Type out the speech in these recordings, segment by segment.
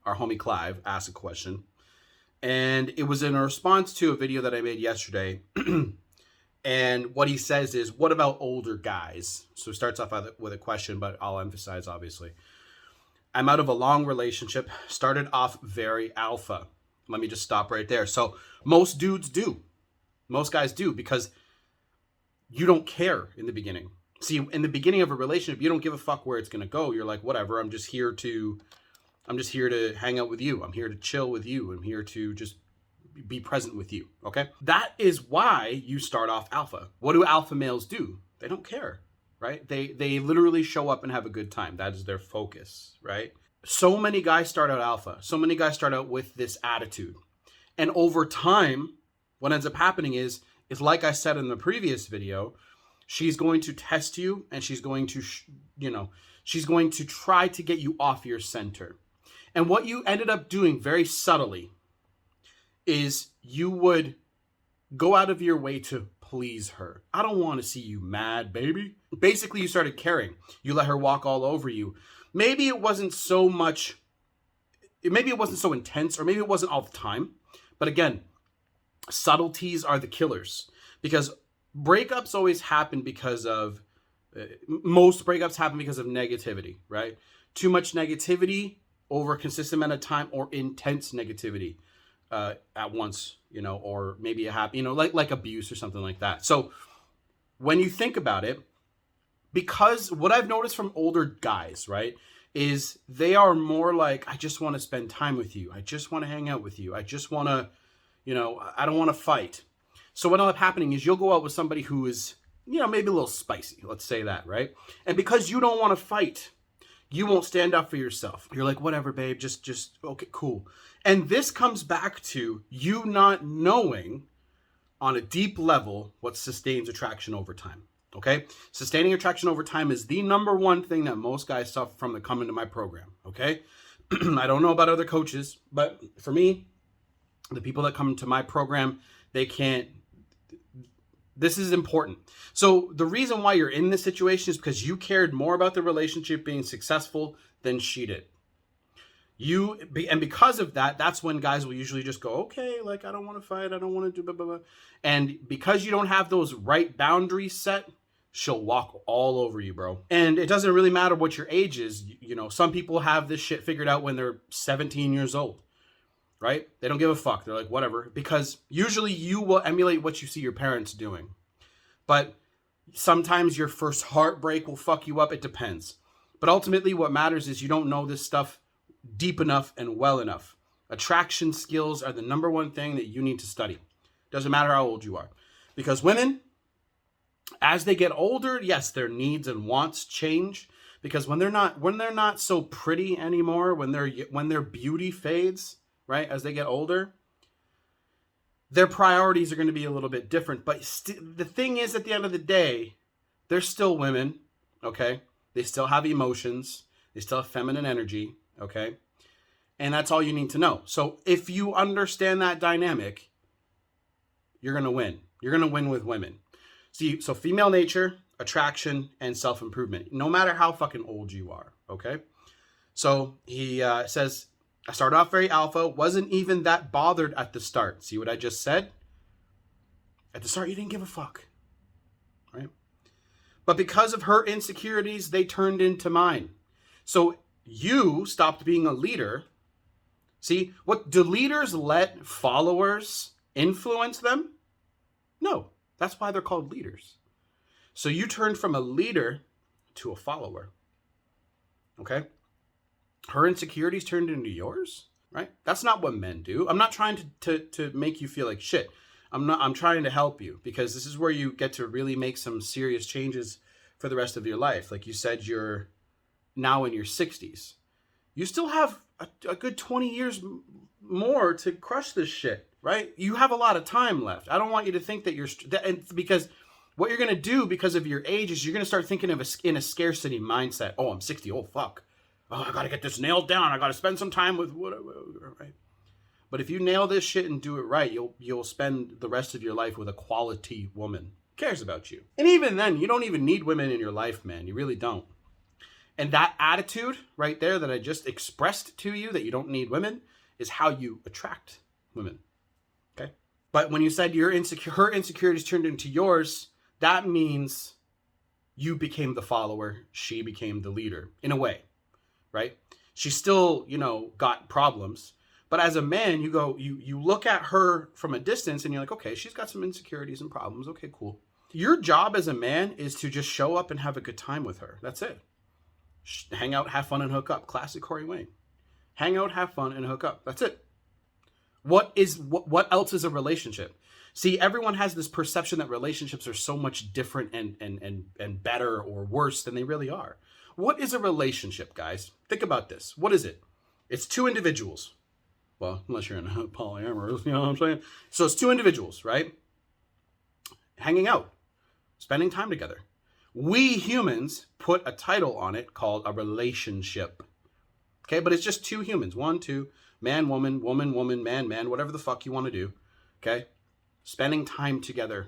our homie Clive, asked a question. And it was in a response to a video that I made yesterday. And what he says is, what about older guys? So it starts off with a question, but I'll emphasize, obviously. I'm out of a long relationship, started off very alpha. Let me just stop right there. So most dudes do. Most guys do, because you don't care in the beginning. See, in the beginning of a relationship, you don't give a fuck where it's going to go. You're like, whatever, I'm just here to hang out with you. I'm here to chill with you. I'm here to just be present with you, okay? That is why you start off alpha. What do alpha males do? They don't care, right? They literally show up and have a good time. That is their focus, right? So many guys start out alpha. So many guys start out with this attitude. And over time, what ends up happening is like I said in the previous video, she's going to test you, and she's going to, she's going to try to get you off your center. And what you ended up doing very subtly is you would go out of your way to please her. I don't want to see you mad, baby. Basically, you started caring. You let her walk all over you. Maybe it wasn't so much, maybe it wasn't so intense, or maybe it wasn't all the time. But again, subtleties are the killers, because breakups always happen because of, most breakups happen because of negativity, right? Too much negativity over a consistent amount of time, or intense negativity at once, or maybe like abuse or something like that. So when you think about it, because what I've noticed from older guys, right, is they are more like, I just want to spend time with you. I just want to hang out with you. I just want to, I don't want to fight. So what will end up happening is you'll go out with somebody who is, maybe a little spicy. Let's say that, right? And because you don't want to fight, you won't stand up for yourself. You're like, whatever, babe, just okay, cool. And this comes back to you not knowing on a deep level what sustains attraction over time, okay? Sustaining attraction over time is the number one thing that most guys suffer from that come into my program, okay? I don't know about other coaches, but for me, the people that come to my program, they can't, this is important. So the reason why you're in this situation is because you cared more about the relationship being successful than she did. And because of that, that's when guys will usually just go, okay, like, I don't want to fight. I don't want to do blah, blah, blah. And because you don't have those right boundaries set, she'll walk all over you, bro. And it doesn't really matter what your age is. Some people have this shit figured out when they're 17 years old, right? They don't give a fuck. They're like, whatever. Because usually you will emulate what you see your parents doing. But sometimes your first heartbreak will fuck you up. It depends. But ultimately what matters is you don't know this stuff deep enough and well enough. Attraction skills are the number one thing that you need to study. Doesn't matter how old you are. Because women, as they get older, yes, their needs and wants change. Because when they're not so pretty anymore, when their beauty fades, right, as they get older, their priorities are going to be a little bit different. But the thing is, at the end of the day, they're still women, okay? They still have emotions. They still have feminine energy, okay? And that's all you need to know. So if you understand that dynamic, you're going to win. You're going to win with women. See, so female nature, attraction, and self-improvement, no matter how fucking old you are, okay? So he says, I started off very alpha, wasn't even that bothered at the start. See what I just said? At the start, you didn't give a fuck, right? But because of her insecurities, they turned into mine. So you stopped being a leader. See, what do leaders let followers influence them? No, that's why they're called leaders. So you turned from a leader to a follower, okay? Her insecurities turned into yours, right? That's not what men do. I'm not trying to make you feel like shit. I'm trying to help you, because this is where you get to really make some serious changes for the rest of your life. Like you said, you're now in your 60s. You still have a good 20 years more to crush this shit, right? You have a lot of time left. I don't want you to think that because what you're going to do because of your age is you're going to start thinking in a scarcity mindset. Oh, I'm 60. Oh, fuck. Oh, I got to get this nailed down. I got to spend some time with whatever, right? But if you nail this shit and do it right, you'll spend the rest of your life with a quality woman who cares about you. And even then, you don't even need women in your life, man. You really don't. And that attitude right there that I just expressed to you, that you don't need women, is how you attract women. Okay? But when you said her insecurities turned into yours, that means you became the follower, she became the leader, in a way, right? She still, got problems. But as a man, you look at her from a distance and you're like, okay, she's got some insecurities and problems. Okay, cool. Your job as a man is to just show up and have a good time with her. That's it. Hang out, have fun, and hook up. Classic Corey Wayne. Hang out, have fun, and hook up. That's it. What else is a relationship? See, everyone has this perception that relationships are so much different and better or worse than they really are. What is a relationship, guys? Think about this. What is it? It's two individuals. Well, unless you're in a polyamorous, you know what I'm saying? So it's two individuals, right? Hanging out, spending time together. We humans put a title on it called a relationship. Okay, but it's just two humans. One, two, man, woman, woman, woman, man, man, whatever the fuck you want to do. Okay? Spending time together.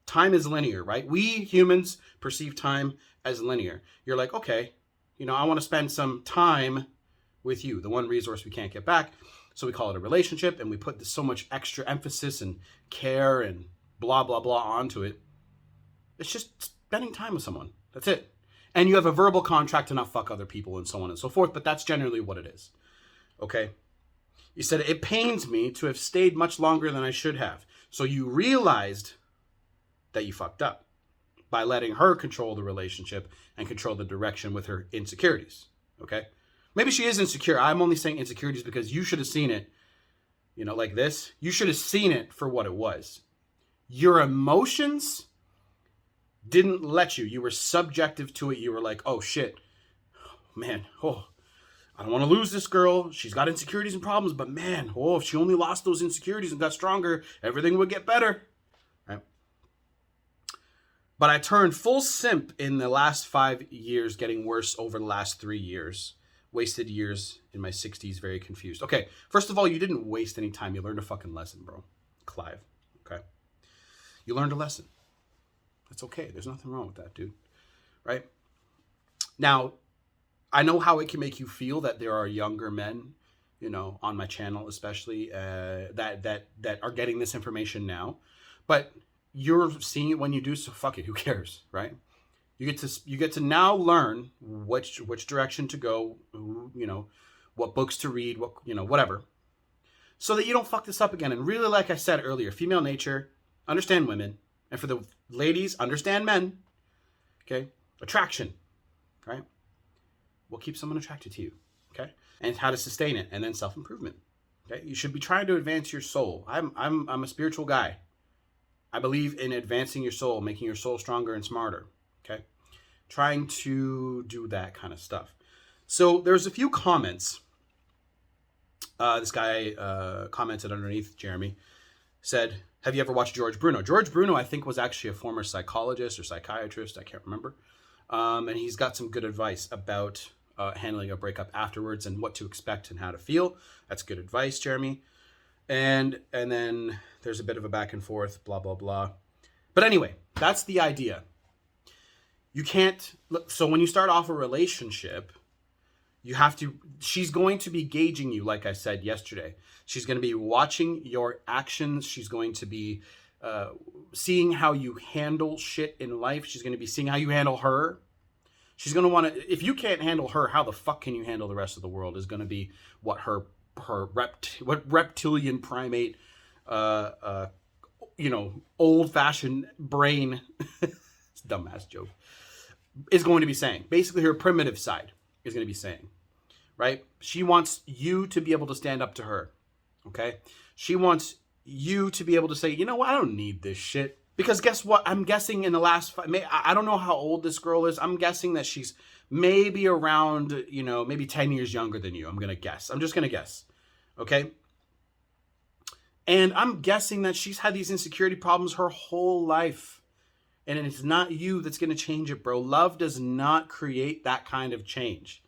Time is linear, right? We humans perceive time as linear. You're like, okay, I want to spend some time with you, the one resource we can't get back. So we call it a relationship, and we put so much extra emphasis and care and blah, blah, blah onto it. It's just spending time with someone. That's it. And you have a verbal contract to not fuck other people and so on and so forth, but that's generally what it is. Okay? You said, it pains me to have stayed much longer than I should have. So you realized that you fucked up by letting her control the relationship and control the direction with her insecurities. Okay? Maybe she is insecure. I'm only saying insecurities because you should have seen it, like this. You should have seen it for what it was. Your emotions didn't let you. You were subjective to it. You were like, oh shit, man, I don't want to lose this girl. She's got insecurities and problems, but man, if she only lost those insecurities and got stronger, everything would get better. Right? But I turned full simp in the last 5 years, getting worse over the last 3 years. Wasted years in my 60s, very confused. Okay, first of all, you didn't waste any time. You learned a fucking lesson, bro. Clive, okay? You learned a lesson. That's okay. There's nothing wrong with that, dude. Right? Now, I know how it can make you feel that there are younger men, on my channel especially, that are getting this information now. But you're seeing it when you do, so fuck it. Who cares, right? You get to now learn which direction to go, what books to read, whatever. So that you don't fuck this up again. And really, like I said earlier, female nature, understand women. And for the ladies, understand men. Okay? Attraction. Right? What keeps someone attracted to you? Okay? And how to sustain it. And then self-improvement. Okay? You should be trying to advance your soul. I'm a spiritual guy. I believe in advancing your soul, making your soul stronger and smarter. Okay? Trying to do that kind of stuff. So there's a few comments. This guy commented underneath, Jeremy, said, have you ever watched George Bruno? George Bruno, I think, was actually a former psychologist or psychiatrist. I can't remember. And he's got some good advice about handling a breakup afterwards and what to expect and how to feel. That's good advice, Jeremy. And then there's a bit of a back and forth, blah, blah, blah. But anyway, that's the idea. You can't, so when you start off a relationship, she's going to be gauging you, like I said yesterday. She's going to be watching your actions. She's going to be seeing how you handle shit in life. She's going to be seeing how you handle her. She's going to want to, if you can't handle her, how the fuck can you handle the rest of the world is going to be what what reptilian primate, old-fashioned brain, it's a dumbass joke, is going to be saying. Basically, her primitive side is going to be saying, right? She wants you to be able to stand up to her, okay? She wants you to be able to say, you know what, I don't need this shit. Because guess what? I'm guessing in the last I don't know how old this girl is. I'm guessing that she's maybe around, maybe 10 years younger than you. I'm going to guess. I'm just going to guess, okay? And I'm guessing that she's had these insecurity problems her whole life. And it's not you that's going to change it, bro. Love does not create that kind of change.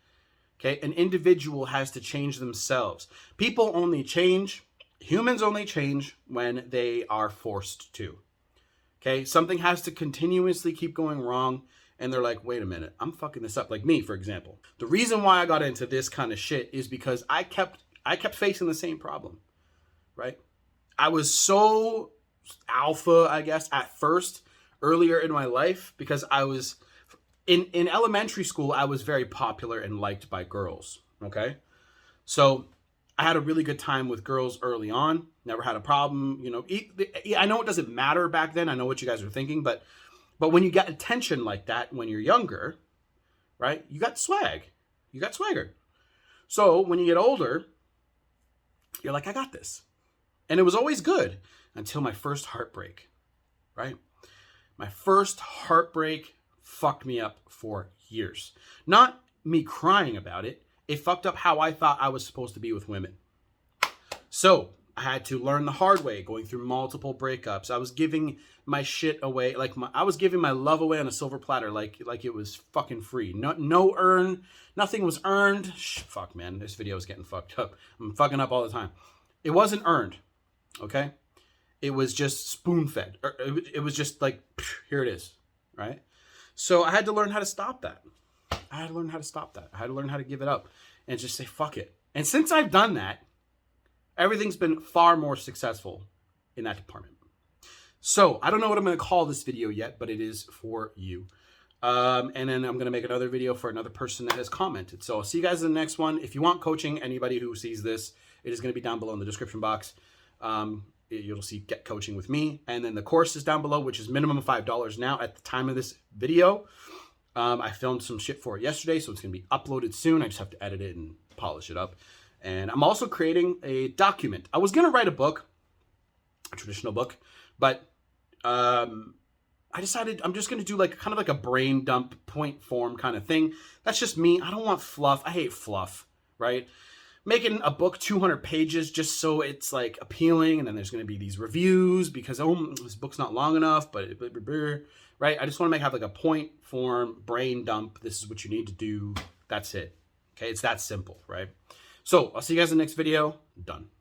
Okay? An individual has to change themselves. People only change, humans only change when they are forced to. Okay? Something has to continuously keep going wrong and they're like, wait a minute, I'm fucking this up. Like me, for example. The reason why I got into this kind of shit is because I kept facing the same problem, right? I was so alpha, I guess, at first, earlier in my life, because I was in elementary school, I was very popular and liked by girls, okay? So I had a really good time with girls early on, never had a problem, you know. I know it doesn't matter back then, I know what you guys are thinking, but when you get attention like that when you're younger, right, you got swag, you got swagger. So when you get older, you're like, I got this. And it was always good until my first heartbreak, right? My first heartbreak fucked me up for years. Not me crying about it. It fucked up how I thought I was supposed to be with women. So I had to learn the hard way, going through multiple breakups. I was giving my shit away, I was giving my love away on a silver platter, like it was fucking free. Nothing was earned. Fuck, man, this video is getting fucked up. I'm fucking up all the time. It wasn't earned, okay? It was just spoon-fed. It was just like, here it is, right? So I had to learn how to stop that. I had to learn how to give it up and just say, fuck it. And since I've done that, everything's been far more successful in that department. So I don't know what I'm going to call this video yet, but it is for you. And then I'm going to make another video for another person that has commented. So I'll see you guys in the next one. If you want coaching, anybody who sees this, it is going to be down below in the description box. You'll see Get Coaching with me. And then the course is down below, which is minimum $5 now at the time of this video. I filmed some shit for it yesterday, so it's going to be uploaded soon. I just have to edit it and polish it up. And I'm also creating a document. I was going to write a book, a traditional book, but I decided I'm just going to do like kind of like a brain dump point form kind of thing. That's just me. I don't want fluff. I hate fluff, right? Making a book 200 pages just so it's like appealing, and then there's going to be these reviews because, oh, this book's not long enough, but right? I just want to have like a point form brain dump. This is what you need to do. That's it. Okay, it's that simple, right? So I'll see you guys in the next video. Done.